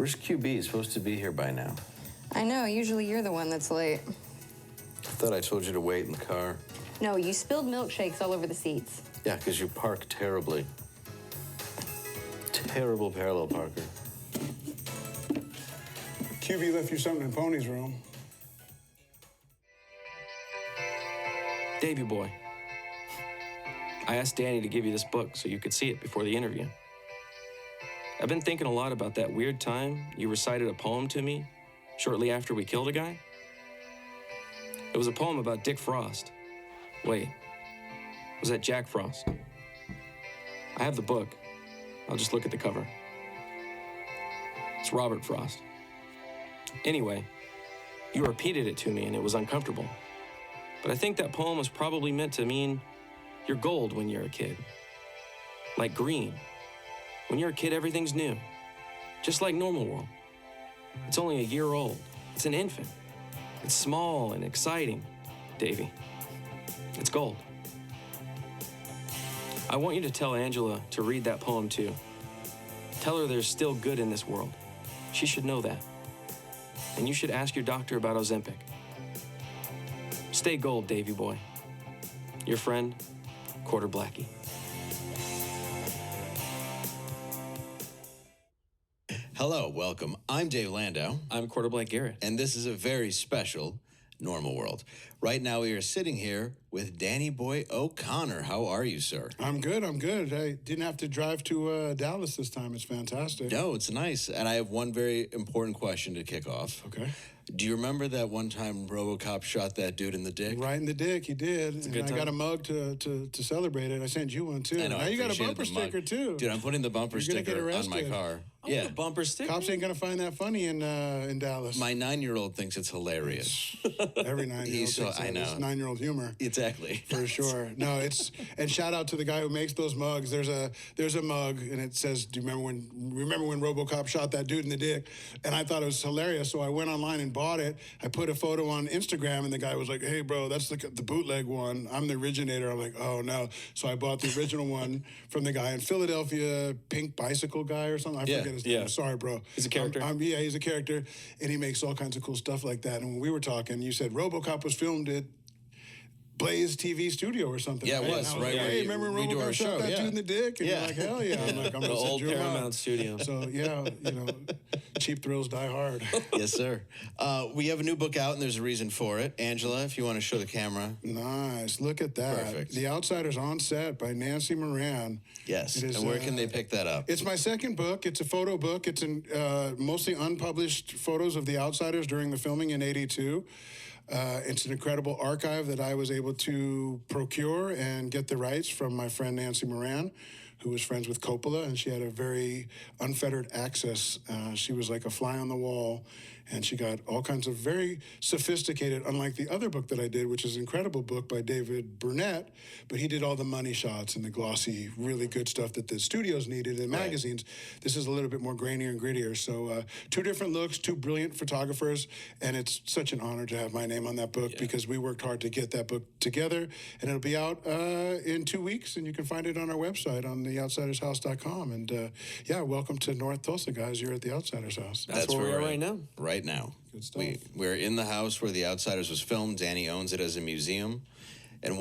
Where's QB? He's supposed to be here by now. I know, usually you're the one that's late. I thought I told you to wait in the car. No, you spilled milkshakes all over the seats. Yeah, because you park terribly. Terrible parallel parker. QB left you something in Pony's room. Davey boy, I asked Danny to give you this book so you could see it before the interview. I've been thinking a lot about that weird time you recited a poem to me shortly after we killed a guy. It was a poem about Dick Frost. Wait, was that Jack Frost? I have the book. I'll just look at the cover. It's Robert Frost. Anyway, you repeated it to me and it was uncomfortable. But I think that poem was probably meant to mean you're gold when you're a kid. Like green. When you're a kid, everything's new. Just like normal world. It's only a year old. It's an infant. It's small and exciting, Davey. It's gold. I want you to tell Angela to read that poem too. Tell her there's still good in this world. She should know that. And you should ask your doctor about Ozempic. Stay gold, Davey boy. Your friend, Quarter Blackie. Hello, welcome. I'm Dave Landau. I'm Quarter Black Garrett. And this is a very special Normal World. Right now we are sitting here with Danny Boy O'Connor. How are you, sir? I'm good. I didn't have to drive to Dallas this time. It's fantastic. No, it's nice. And I have one very important question to kick off. Okay. Do you remember that one time RoboCop shot that dude in the dick? Right in the dick, he did. And I got a mug to celebrate it. I sent you one, too. I know, now I you got a appreciated bumper the mug. sticker, too. Dude, I'm putting the bumper You're gonna sticker get on my arrested. car. Yeah, bumper sticker. Cops ain't gonna find that funny in Dallas. My 9-year-old thinks it's hilarious. Every 9-year-old thinks I know. It's 9-year-old humor. Exactly. For sure. No, and shout out to the guy who makes those mugs. There's a mug and it says, "Do you remember when RoboCop shot that dude in the dick?" And I thought it was hilarious, so I went online and bought it. I put a photo on Instagram and the guy was like, "Hey bro, that's the bootleg one. I'm the originator." I'm like, "Oh no." So I bought the original one from the guy in Philadelphia, Pink Bicycle guy or something. I forget his name. Yeah. Sorry, bro. He's a character. Yeah, he's a character, and he makes all kinds of cool stuff like that. And when we were talking, you said RoboCop was filmed at Blaze TV studio or something. Yeah, it right? was, And I right? Hey, remember we do our RoboCop show, shot that yeah. dude in the dick? And Yeah. you're like, hell yeah. I'm like, I'm The gonna old set you up. Paramount studio. So yeah, cheap thrills die hard. Yes, sir. We have a new book out, and there's a reason for it. Angela, if you want to show the camera. Nice, look at that. Perfect. The Outsiders on Set by Nancy Moran. Yes. It is, And where can they pick that up? It's my second book. It's a photo book. It's mostly unpublished photos of the Outsiders during the filming in '82. It's an incredible archive that I was able to procure and get the rights from my friend Nancy Moran, who was friends with Coppola, and she had a very unfettered access. She was like a fly on the wall, and she got all kinds of very sophisticated, unlike the other book that I did, which is an incredible book by David Burnett, but he did all the money shots and the glossy, really good stuff that the studios needed in magazines. This is a little bit more grainier and grittier. So 2 different looks, 2 brilliant photographers, and it's such an honor to have my name on that book because we worked hard to get that book together, and it'll be out in 2 weeks, and you can find it on our website on theoutsidershouse.com. And welcome to North Tulsa, guys. You're at the Outsiders House. That's where we are right now. Right now. Good stuff. We're in the house where The Outsiders was filmed. Danny owns it as a museum. And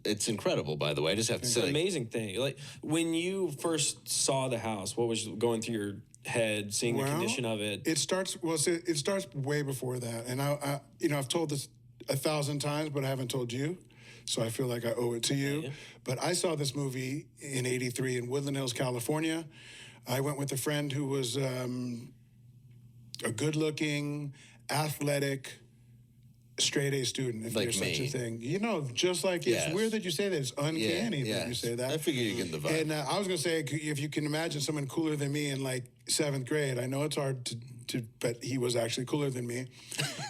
it's incredible, by the way. I just have to It's say. an amazing thing. Like, when you first saw the house, what was going through your head, seeing the condition of it? It starts way before that. And I've told this 1,000 times, but I haven't told you. So I feel like I owe it to you. Yeah. But I saw this movie in '83 in Woodland Hills, California. I went with a friend who was a good-looking, athletic, straight-A student, if Like there's such a me. thing. Just like, Yes. it's weird that you say that. It's uncanny that you say that. I figure you get the vibe. And I was going to say, if you can imagine someone cooler than me in like 7th grade, I know it's hard to but he was actually cooler than me.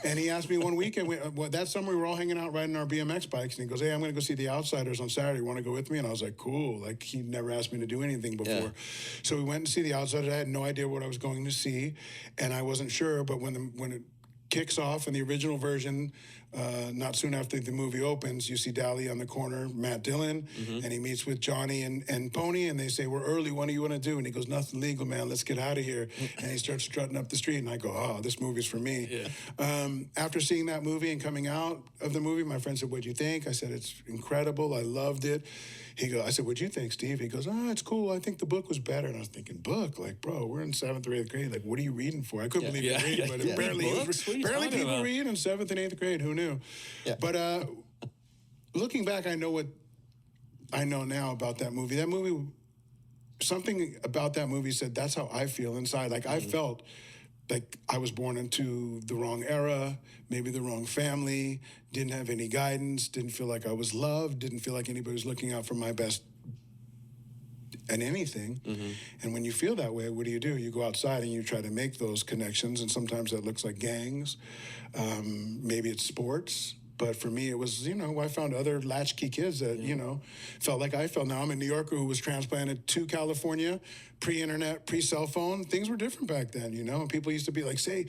And he asked me one weekend, that summer we were all hanging out riding our BMX bikes, and he goes, "Hey, I'm going to go see The Outsiders on Saturday. Want to go with me?" And I was like, "Cool." Like, he never asked me to do anything before. Yeah. So we went to see The Outsiders. I had no idea what I was going to see, and I wasn't sure, but when it kicks off in the original version, Not soon after the movie opens, you see Dally on the corner, Matt Dillon, and he meets with Johnny and Pony, and they say, "We're early, what do you want to do?" And he goes, "Nothing legal, man, let's get out of here." And he starts strutting up the street, and I go, "Oh, this movie's for me." After seeing that movie and coming out of the movie, my friend said, "What'd you think?" I said, "It's incredible, I loved it." I said, "What'd you think, Steve?" He goes, "Oh, it's cool. I think the book was better." And I was thinking, book? Like, bro, we're in 7th or 8th grade. Like, what are you reading for? I couldn't believe you read, but apparently, apparently people read in 7th and 8th grade. Who knew? But looking back, I know what I know now about that movie. That movie, something about that movie said, that's how I feel inside. Like, I felt like I was born into the wrong era, maybe the wrong family, didn't have any guidance, didn't feel like I was loved, didn't feel like anybody was looking out for my best and anything. And when you feel that way, what do? You go outside and you try to make those connections, and sometimes that looks like gangs. Maybe it's sports. But for me, it was, I found other latchkey kids that, felt like I felt. Now, I'm a New Yorker who was transplanted to California, pre-internet, pre-cell phone. Things were different back then, and people used to be like, say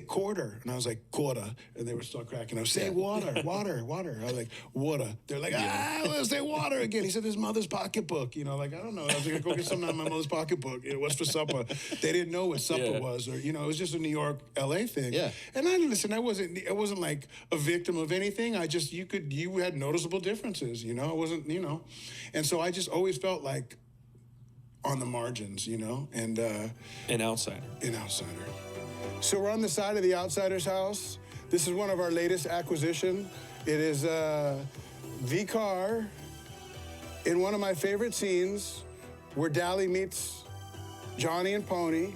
quarter. And I was like, quarter. And they were still cracking up. Say water. I was like, water. They're like, let's say water again. He said his mother's pocketbook. I don't know. I was like, go get something out of my mother's pocketbook. What's for supper? They didn't know what supper was, or, it was just a New York, LA thing. And I wasn't like a victim of anything. I just, you had noticeable differences, I wasn't, and so I just always felt like on the margins, and An outsider. An outsider. So we're on the side of the outsider's house. This is one of our latest acquisition. It is the car in one of my favorite scenes where Dally meets Johnny and Pony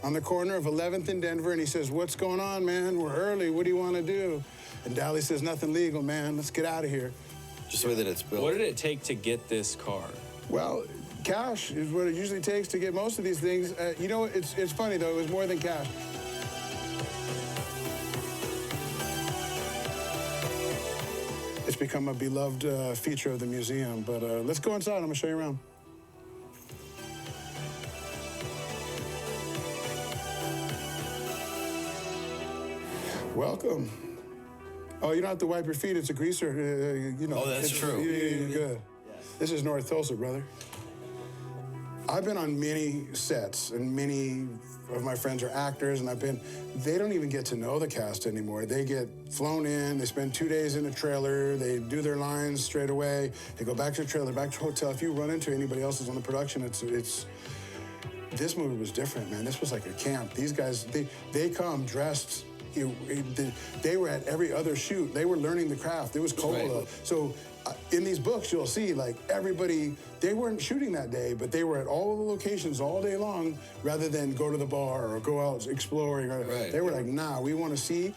on the corner of 11th and Denver, and he says, "What's going on, man? We're early. What do you want to do?" And Dally says, "Nothing legal, man. Let's get out of here." Just the way that it's built. What did it take to get this car? Well, cash is what it usually takes to get most of these things. It's funny, though. It was more than cash. It's become a beloved feature of the museum. But let's go inside. I'm going to show you around. Welcome. Oh, you don't have to wipe your feet. It's a greaser. Oh, that's true. You're good. This is North Tulsa, brother. I've been on many sets, and many of my friends are actors, and they don't even get to know the cast anymore. They get flown in, they spend 2 days in a trailer, they do their lines straight away, they go back to the trailer, back to the hotel. If you run into anybody else who's on the production, it's this movie was different, man. This was like a camp. These guys, they come dressed. They were at every other shoot. They were learning the craft. It was Coppola. Right. So in these books, you'll see like everybody, they weren't shooting that day, but they were at all the locations all day long rather than go to the bar or go out exploring. Right. They were like, nah, we want to see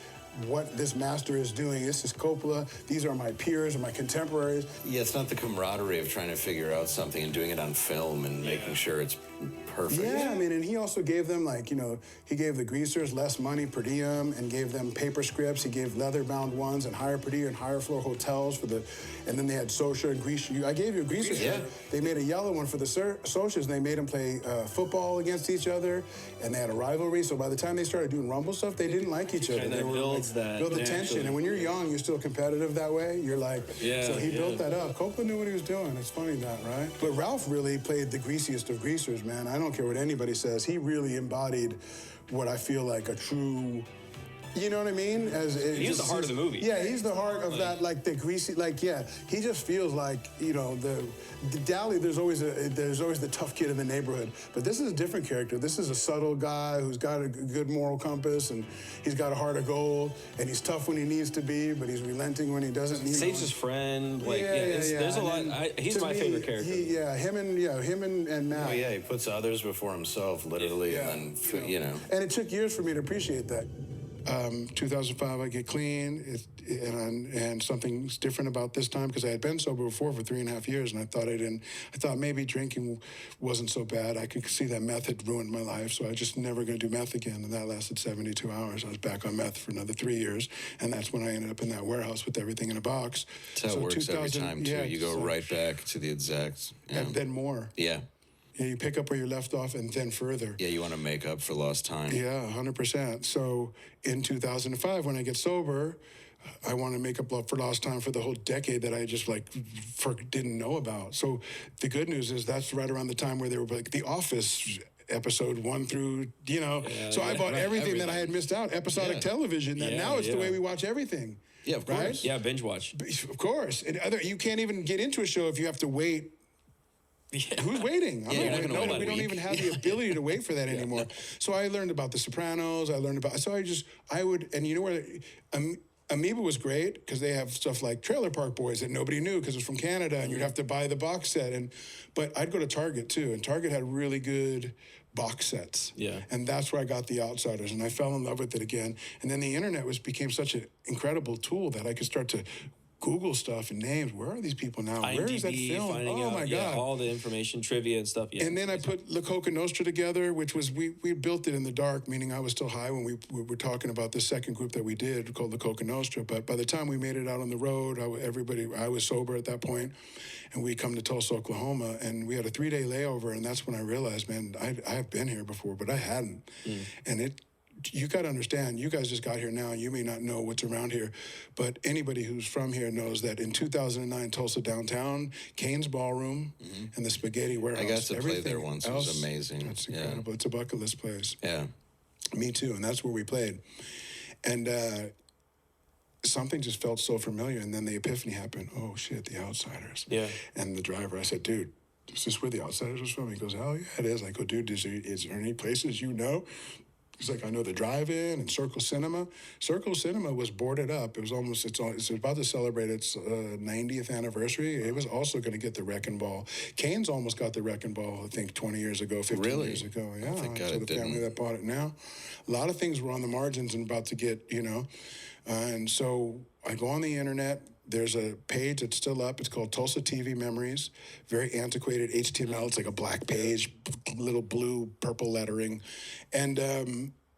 what this master is doing. This is Coppola. These are my peers or my contemporaries. Yeah, it's not the camaraderie of trying to figure out something and doing it on film and making sure it's perfect. Yeah, I mean, and he also gave them, like, he gave the greasers less money per diem and gave them paper scripts. He gave leather-bound ones and higher per diem and higher floor hotels and then they had Sosha and Greaser. I gave you a greaser script. They made a yellow one for the Soshas, and they made them play football against each other, and they had a rivalry. So by the time they started doing Rumble stuff, they didn't like each other. And that builds that. Build the tension. And when you're young, you're still competitive that way. You're like, so he built that up. Coppola knew what he was doing. It's funny that, right? But Ralph really played the greasiest of greasers, man. I don't care what anybody says. He really embodied what I feel like a true, you know what I mean? He's the heart of the movie. Yeah, he's the heart of that, like the greasy, he just feels like, the Dally, there's always the tough kid in the neighborhood. But this is a different character. This is a subtle guy who's got a good moral compass, and he's got a heart of gold, and he's tough when he needs to be, but he's relenting when he doesn't need to. Saves his friend. There's a lot. He's my favorite character. Him and Matt. Oh, yeah, he puts others before himself, literally, and And it took years for me to appreciate that. 2005, I get clean, and something's different about this time because I had been sober before for 3.5 years, and I thought maybe drinking wasn't so bad. I could see that meth had ruined my life, so I just never going to do meth again, and that lasted 72 hours. I was back on meth for another 3 years, and that's when I ended up in that warehouse with everything in a box. That's how it works every time, too. You go right back to the exact. And then more. Yeah. Yeah, you pick up where you left off and then further. Yeah, you want to make up for lost time. Yeah, 100%. So in 2005, when I get sober, I want to make up for lost time for the whole decade that I just didn't know about. So the good news is that's right around the time where they were like The Office episode 1 through, so I bought everything that I had missed out, episodic television, that now it's the way we watch everything. Yeah, of course. Right? Yeah, binge watch. Of course. And you can't even get into a show if you have to wait. Yeah. Who's waiting? You're not gonna wait a We don't week. even have the ability to wait for that anymore. So I learned about The Sopranos. I would, and you know where, Amoeba was great because they have stuff like Trailer Park Boys that nobody knew because it's from Canada, and you'd have to buy the box set. But I'd go to Target too, and Target had really good box sets. Yeah. And that's where I got The Outsiders, and I fell in love with it again. And then the internet became such an incredible tool that I could start to Google stuff and names. Where are these people now? Where is that IMDb, film? finding Oh out, my God. all the information, trivia and stuff. Yeah. And then I put La Coca Nostra together, which was, we built it in the dark, meaning I was still high when we were talking about the second group that we did called La Coca Nostra. But by the time we made it out on the road, I was sober at that point, and we come to Tulsa, Oklahoma, and we had a 3-day layover, and that's when I realized, man, I have been here before, but I hadn't. And you got to understand, you guys just got here now. You may not know what's around here, but anybody who's from here knows that in 2009, Tulsa downtown, Kane's Ballroom, and the Spaghetti Warehouse. I got to play there everything once. It was amazing. That's incredible. It's a bucket list place. Yeah. Me too, and that's where we played. And something just felt so familiar, and then the epiphany happened. Oh, shit, The Outsiders. Yeah. And the driver, I said, dude, is this where The Outsiders was from? He goes, oh, yeah, it is. I go, dude, is there any places you know? He's like, I know the drive-in and Circle Cinema. Circle Cinema was boarded up. It was it's about to celebrate its 90th anniversary. It was also going to get the Wrecking Ball. Kane's almost got the Wrecking Ball, I think, 20 years ago, 15 years ago. Yeah, Thank God so it the family didn't. that bought it now. A lot of things were on the margins and about to get, and so I go on the internet. There's a page that's still up. It's called Tulsa TV Memories. Very antiquated HTML. It's like a black page, little blue, purple lettering. And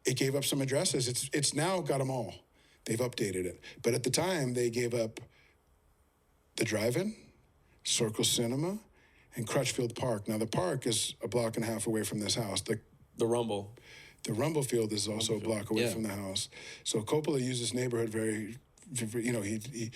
it gave up some addresses. It's now got them all. They've updated it. But at the time, they gave up the drive-in, Circle Cinema, and Crutchfield Park. Now, the park is a block and a half away from this house. The Rumble. The Rumble Field is also a block away from the house. So Coppola used this neighborhood very, he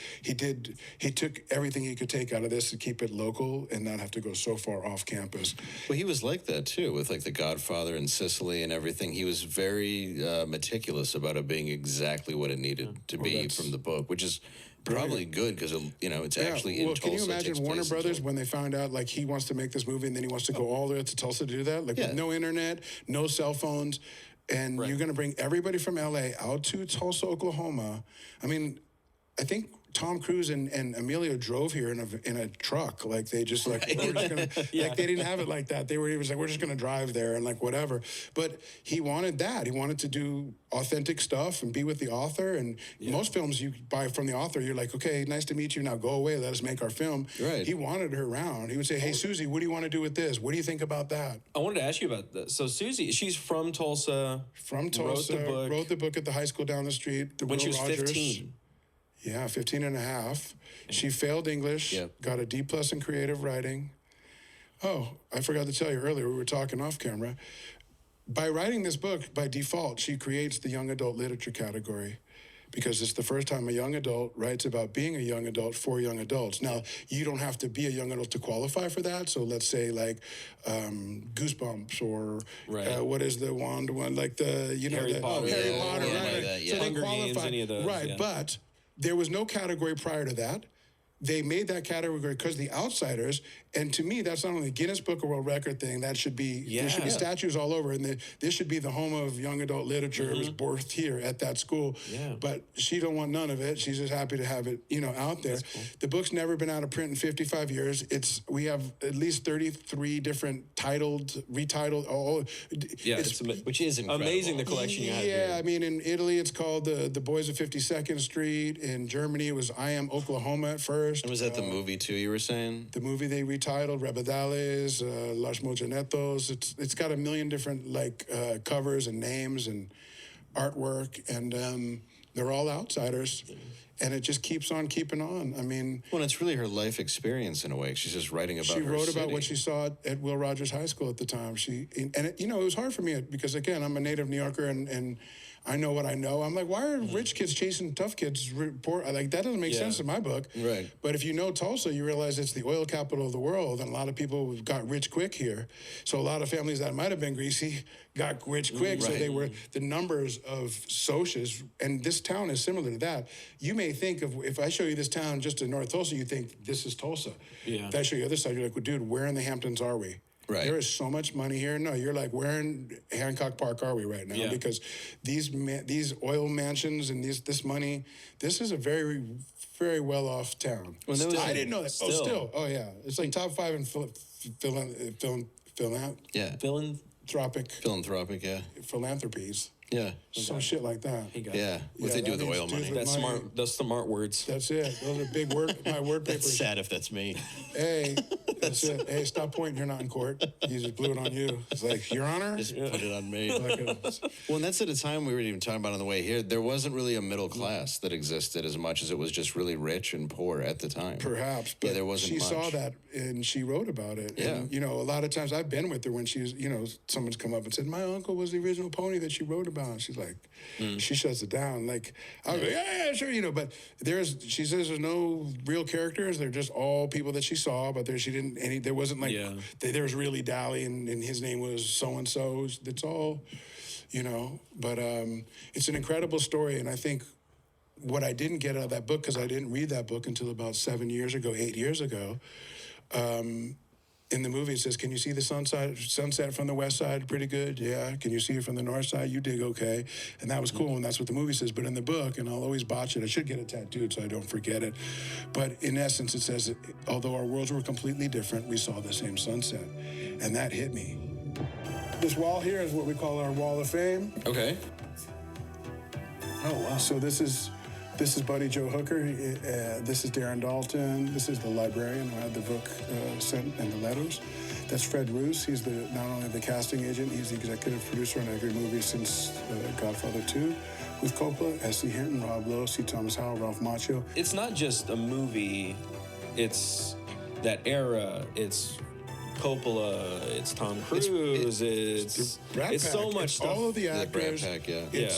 took everything he could take out of this to keep it local and not have to go so far off campus. Well, he was like that too, with like The Godfather and Sicily and everything. He was very meticulous about it being exactly what it needed to be from the book, which is probably good because it's actually in Tulsa. Can you It imagine takes Warner place in Brothers Tulsa. when they found out like he wants to make this movie and then he wants to go all the way to Tulsa to do that? Like with no internet, no cell phones. And you're going to bring everybody from LA out to Tulsa, Oklahoma. I mean, I think Tom Cruise and Emilio drove here in a truck. Like they just like, we're just gonna, like they didn't have it like that. He was like, we're just gonna drive there and like whatever. But he wanted that. He wanted to do authentic stuff and be with the author. And most films you buy from the author, you're like, okay, nice to meet you. Now go away. Let us make our film. Right. He wanted her around. He would say, hey, Susie, what do you want to do with this? What do you think about that? I wanted to ask you about this. So Susie, she's from Tulsa. From Tulsa, wrote the book at the high school down the street. When Will she was Rogers. 15. Yeah, 15 and a half. She failed English, got a D+ in creative writing. Oh, I forgot to tell you earlier, we were talking off camera. By writing this book, by default, she creates the young adult literature category because it's the first time a young adult writes about being a young adult for young adults. Now, you don't have to be a young adult to qualify for that. So let's say like Goosebumps or what is the one, like the, Harry Potter. Harry Potter, right? That, So they Hunger Games, qualify. any of those, right, but there was no category prior to that. They made that category because The Outsiders, and to me, that's not only a Guinness Book of World Record thing. That should be there should be statues all over, and this should be the home of young adult literature. It was birthed here at that school, but she don't want none of it. She's just happy to have it, out there. Cool. The book's never been out of print in 55 years. We have at least 33 different retitled. Which is incredible. Amazing the collection you have. Yeah, I mean, in Italy, it's called the Boys of 52nd Street. In Germany, it was I Am Oklahoma at first. And was that the movie too? You were saying the movie they retitled Rebedales, Los Mojanetos. It's got a million different covers and names and artwork, and they're all outsiders. And it just keeps on keeping on. I mean, well, it's really her life experience in a way. She's just writing about. She her wrote city. about what she saw at Will Rogers High School at the time. It was hard for me because again, I'm a native New Yorker, and I know what I know. I'm like, why are rich kids chasing tough kids? Poor, like that doesn't make sense in my book. Right. But if you know Tulsa, you realize it's the oil capital of the world, and a lot of people got rich quick here. So a lot of families that might have been greasy got rich quick. So they were the numbers of socias, and this town is similar to that. You may think of, if I show you this town just in North Tulsa, you think this is Tulsa. Yeah. If I show you the other side, you're like, well, dude, where in the Hamptons are we? Right. There is so much money here. No, you're like, where in Hancock Park are we right now? Yeah. Because these oil mansions and this money, this is a very, very well-off town. Well, there was I didn't know that. Oh, still. Oh, yeah. It's like top 5 in philanthropic, yeah. philanthropies. Yeah. Some shit like that. Yeah. What they do with the oil money. That's smart. That's smart words. That's it. Those are big my word papers. That's sad if that's me. Hey, that's it. Hey, stop pointing. You're not in court. You just blew it on you. It's like, Your Honor. Just put it on me. Well, and that's at a time we were even talking about on the way here. There wasn't really a middle class that existed as much as it was just really rich and poor at the time. Perhaps, but there wasn't she much. saw that and she wrote about it. Yeah. And, a lot of times I've been with her when she was, someone's come up and said, my uncle was the original pony that she wrote about. And she's like, she shuts it down. Like, I go, yeah, sure, but she says there's no real characters. They're just all people that she saw, but there wasn't like, there was really Dally and his name was so-and-so. It's all, but it's an incredible story. And I think what I didn't get out of that book, because I didn't read that book until about 8 years ago, in the movie, it says, can you see the sunset from the west side? Pretty good, yeah. Can you see it from the north side? You dig okay. And that was cool, and that's what the movie says. But in the book, and I'll always botch it, I should get it tattooed so I don't forget it. But in essence, it says, although our worlds were completely different, we saw the same sunset. And that hit me. This wall here is what we call our Wall of Fame. Okay. Oh, wow. So this is Buddy Joe Hooker. This is Darren Dalton. This is the librarian who had the book sent and the letters. That's Fred Roos. He's not only the casting agent, he's the executive producer on every movie since Godfather 2 with Coppola, S.C. Hinton, Rob Lowe, C. Thomas Howell, Ralph Macchio. It's not just a movie. It's that era. It's Coppola. It's Tom Cruise. It's so much stuff. All of the The Brat actors. Pack, yeah.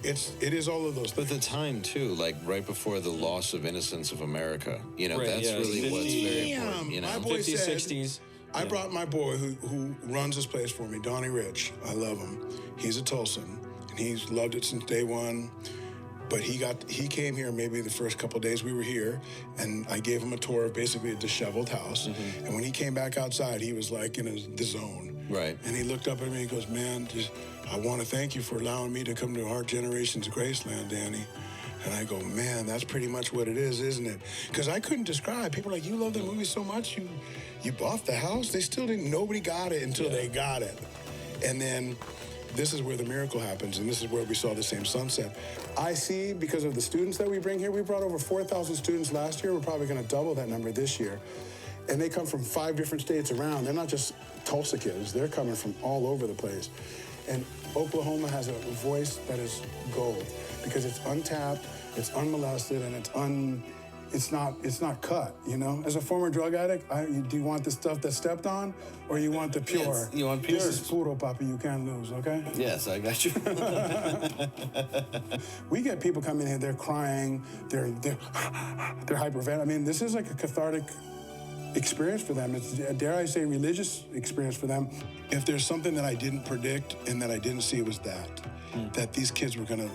It is all of those. But the time too, like right before the loss of innocence of America, Right, that's yeah, really 50s. what's very important. My boy 50s, said, 60s. I brought my boy who runs this place for me, Donnie Rich. I love him. He's a Tulsan, and he's loved it since day one. But he came here maybe the first couple of days we were here, and I gave him a tour of basically a disheveled house. And when he came back outside, he was like in the zone. Right. And he looked up at me and he goes, man, I want to thank you for allowing me to come to our generation's Graceland, Danny. And I go, man, that's pretty much what it is, isn't it? Because I couldn't describe. People are like, you love the movie so much, you bought the house? They still didn't, nobody got it until they got it. And then this is where the miracle happens, and this is where we saw the same sunset. I see, because of the students that we bring here, we brought over 4,000 students last year. We're probably going to double that number this year. And they come from 5 different states around. They're not just Tulsa kids. They're coming from all over the place. And Oklahoma has a voice that is gold because it's untapped, it's unmolested, and it's not cut, As a former drug addict, do you want the stuff that's stepped on, or you want the pure? Yes, you want pure. This is puro, papi, you can't lose, okay? Yes, I got you. We get people coming in, they're crying, they're hyperventilating. I mean, this is like a cathartic experience for them. It's, dare I say, religious experience for them. If there's something that I didn't predict and that I didn't see, it was that these kids were gonna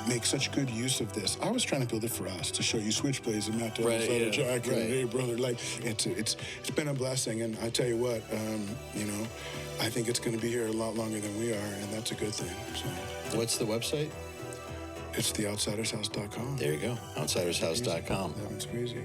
make such good use of this. I was trying to build it for us to show you switchblades and not to Jack and hey brother. Like it's been a blessing, and I tell you what, I think it's going to be here a lot longer than we are, and that's a good thing. So What's the website? it's theoutsidershouse.com. There you go, outsidershouse.com. That one's crazy.